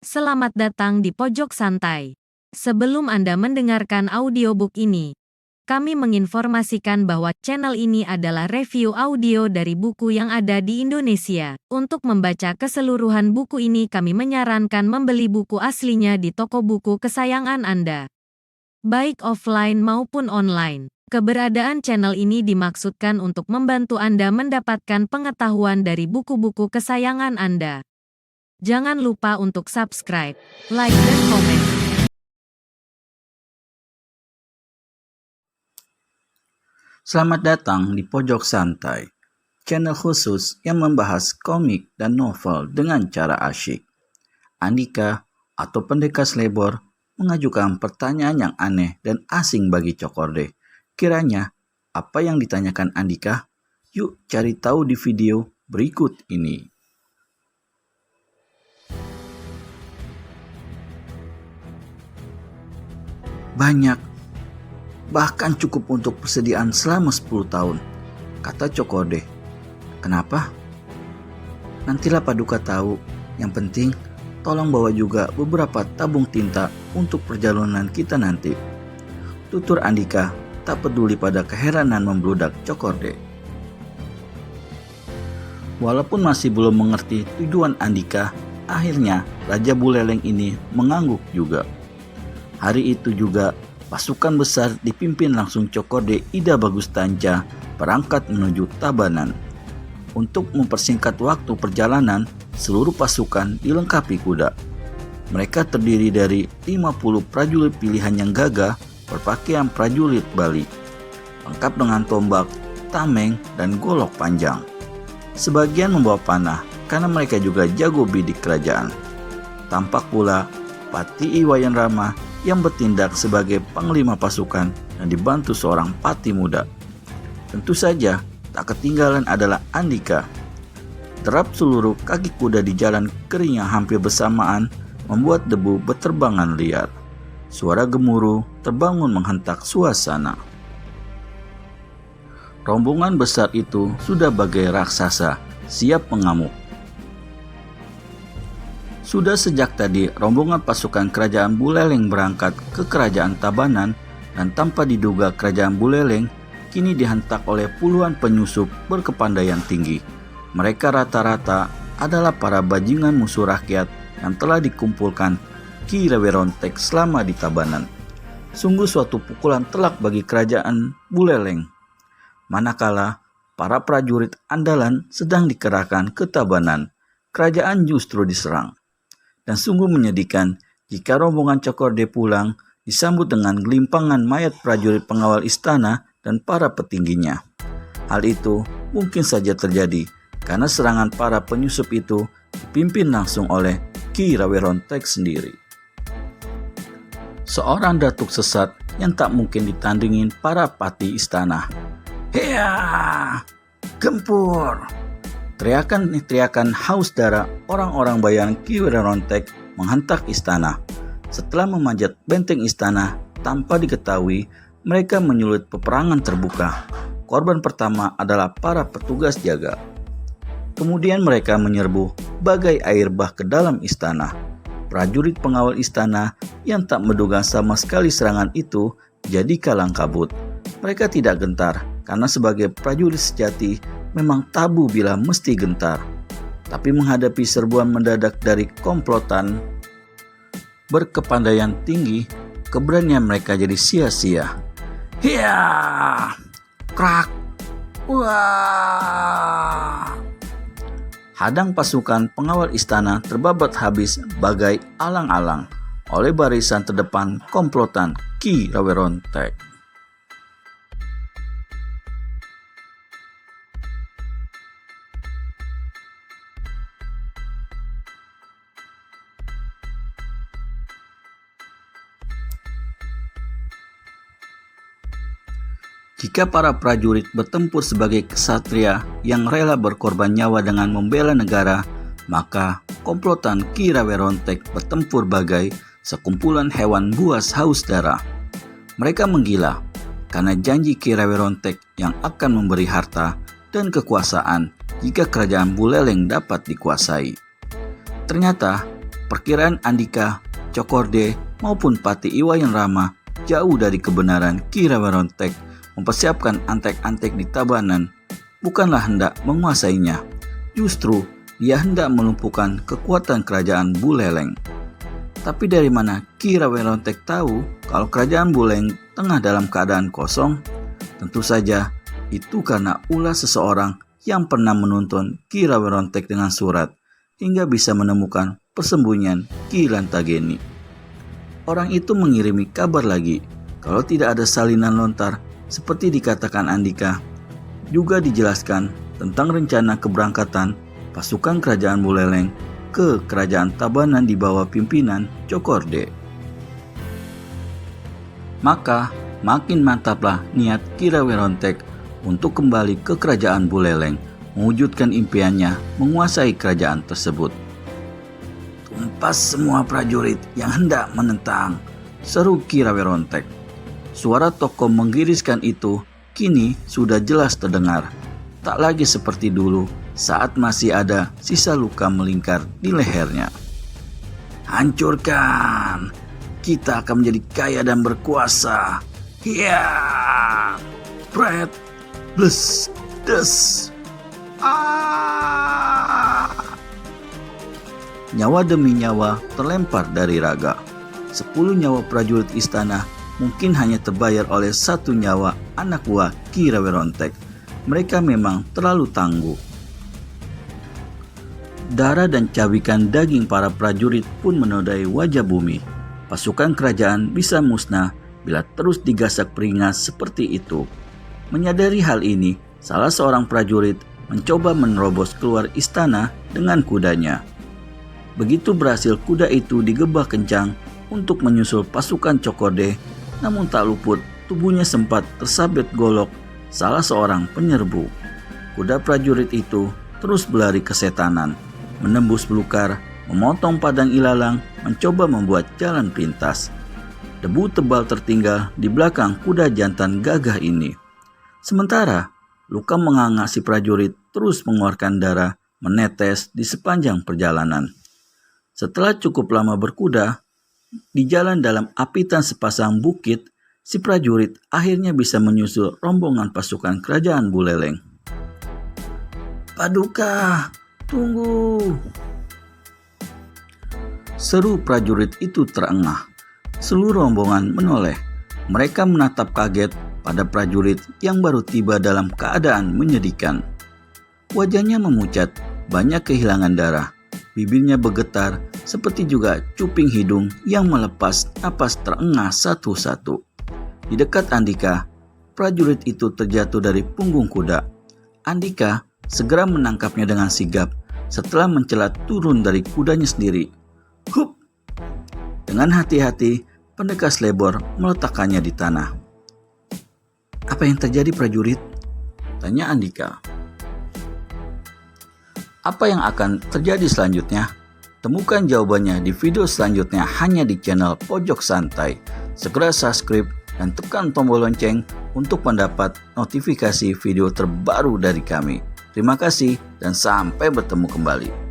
Selamat datang di Pojok Santai. Sebelum Anda mendengarkan audiobook ini, kami menginformasikan bahwa channel ini adalah review audio dari buku yang ada di Indonesia. Untuk membaca keseluruhan buku ini, kami menyarankan membeli buku aslinya di toko buku kesayangan Anda, baik offline maupun online. Keberadaan channel ini dimaksudkan untuk membantu Anda mendapatkan pengetahuan dari buku-buku kesayangan Anda. Jangan lupa untuk subscribe, like, dan komen. Selamat datang di Pojok Santai, channel khusus yang membahas komik dan novel dengan cara asyik. Andika atau Pendekar Slebor mengajukan pertanyaan yang aneh dan asing bagi Cokorde. Kiranya, apa yang ditanyakan Andika? Yuk cari tahu di video berikut ini. Banyak, bahkan cukup untuk persediaan selama 10 tahun, kata Cokorde. Kenapa? Nantilah Paduka tahu. Yang penting, tolong bawa juga beberapa tabung tinta untuk perjalanan kita nanti. Tutur Andika tak peduli pada keheranan membludak Cokorde. Walaupun masih belum mengerti tujuan Andika, akhirnya Raja Buleleng ini mengangguk juga. Hari itu juga pasukan besar dipimpin langsung Cokorde Ida Bagus Tanca berangkat menuju Tabanan. Untuk mempersingkat waktu perjalanan, seluruh pasukan dilengkapi kuda. Mereka terdiri dari 50 prajurit pilihan yang gagah berpakaian prajurit Bali, lengkap dengan tombak, tameng, dan golok panjang. Sebagian membawa panah karena mereka juga jago bidik kerajaan. Tampak pula Pati Iwayan Rama yang bertindak sebagai panglima pasukan dan dibantu seorang pati muda. Tentu saja tak ketinggalan adalah Andika. Derap seluruh kaki kuda di jalan kering yang hampir bersamaan membuat debu berterbangan liar. Suara gemuruh terbangun menghentak suasana. Rombongan besar itu sudah bagai raksasa, siap mengamuk. Sudah sejak tadi, rombongan pasukan kerajaan Buleleng berangkat ke kerajaan Tabanan dan tanpa diduga kerajaan Buleleng kini dihentak oleh puluhan penyusup berkepandaian tinggi. Mereka rata-rata adalah para bajingan musuh rakyat yang telah dikumpulkan Ki Rewerontek selama di Tabanan. Sungguh suatu pukulan telak bagi kerajaan Buleleng. Manakala para prajurit andalan sedang dikerahkan ke Tabanan, kerajaan justru diserang. Dan sungguh menyedihkan jika rombongan Cokorde pulang disambut dengan gelimpangan mayat prajurit pengawal istana dan para petingginya. Hal itu mungkin saja terjadi karena serangan para penyusup itu dipimpin langsung oleh Ki Rewerontek sendiri. Seorang datuk sesat yang tak mungkin ditandingin para pati istana. Hea! Gempur! Teriakan haus darah orang-orang bayaran Ki Rewerontek menghentak istana. Setelah memanjat benteng istana tanpa diketahui, mereka menyulut peperangan terbuka. Korban pertama adalah para petugas jaga. Kemudian mereka menyerbu bagai air bah ke dalam istana. Prajurit pengawal istana yang tak menduga sama sekali serangan itu jadi kalang kabut. Mereka tidak gentar karena sebagai prajurit sejati memang tabu bila mesti gentar. Tapi menghadapi serbuan mendadak dari komplotan berkepandaian tinggi, keberanian mereka jadi sia-sia. Hiya! Krak! Wah! Hadang pasukan pengawal istana terbabat habis bagai alang-alang oleh barisan terdepan komplotan Ki Rewerontek. Jika para prajurit bertempur sebagai ksatria yang rela berkorban nyawa dengan membela negara, maka komplotan Ki Rewerontek bertempur bagai sekumpulan hewan buas haus darah. Mereka menggila karena janji Ki Rewironstek yang akan memberi harta dan kekuasaan jika kerajaan Buleleng dapat dikuasai. Ternyata perkiraan Andika, Cokorde maupun Pati Iwayan Rama jauh dari kebenaran. Ki Rewironstek mempersiapkan antek-antek di Tabanan bukanlah hendak menguasainya, justru dia hendak melumpuhkan kekuatan kerajaan Buleleng. Tapi dari mana Ki Rewironstek tahu kalau kerajaan Buleleng tengah dalam keadaan kosong? Tentu saja itu karena ulah seseorang yang pernah menuntun Ki Rewironstek dengan surat hingga bisa menemukan persembunyian Ki Lantageni. Orang itu mengirimi kabar lagi kalau tidak ada salinan lontar seperti dikatakan Andika. Juga dijelaskan tentang rencana keberangkatan pasukan kerajaan Buleleng ke kerajaan Tabanan di bawah pimpinan Cokorde. Maka makin mantaplah niat Ki Rewironstek untuk kembali ke kerajaan Buleleng, mewujudkan impiannya menguasai kerajaan tersebut. "Tumpas semua prajurit yang hendak menentang," seru Ki Rewironstek. Suara tokoh menggiriskan itu kini sudah jelas terdengar, tak lagi seperti dulu saat masih ada sisa luka melingkar di lehernya. "Hancurkan! Kita akan menjadi kaya dan berkuasa. Hiya! Pret! Bles! Des! Ah!" Nyawa demi nyawa terlempar dari raga. 10 nyawa prajurit istana mungkin hanya terbayar oleh 1 nyawa anak buah Ki Rewironstek. Mereka memang terlalu tangguh. Darah dan cabikan daging para prajurit pun menodai wajah bumi. Pasukan kerajaan bisa musnah bila terus digasak peringas seperti itu. Menyadari hal ini, salah seorang prajurit mencoba menerobos keluar istana dengan kudanya. Begitu berhasil, kuda itu digebah kencang untuk menyusul pasukan Cokorde, namun tak luput tubuhnya sempat tersabet golok salah seorang penyerbu. Kuda prajurit itu terus berlari kesetanan, menembus belukar, memotong padang ilalang, mencoba membuat jalan pintas. Debu tebal tertinggal di belakang kuda jantan gagah ini. Sementara luka menganga si prajurit terus mengeluarkan darah menetes di sepanjang perjalanan. Setelah cukup lama berkuda di jalan dalam apitan sepasang bukit, si prajurit akhirnya bisa menyusul rombongan pasukan kerajaan Buleleng. "Paduka, tunggu!" seru prajurit itu terengah. Seluruh rombongan menoleh. Mereka menatap kaget pada prajurit yang baru tiba dalam keadaan menyedihkan. Wajahnya memucat, banyak kehilangan darah. Bibirnya bergetar, seperti juga cuping hidung yang melepas napas terengah satu-satu. Di dekat Andika, prajurit itu terjatuh dari punggung kuda. Andika segera menangkapnya dengan sigap setelah mencelat turun dari kudanya sendiri. Hup! Dengan hati-hati, pendekar Slebor meletakkannya di tanah. "Apa yang terjadi, prajurit?" tanya Andika. Apa yang akan terjadi selanjutnya? Temukan jawabannya di video selanjutnya hanya di channel Pojok Santai. Segera subscribe dan tekan tombol lonceng untuk mendapat notifikasi video terbaru dari kami. Terima kasih dan sampai bertemu kembali.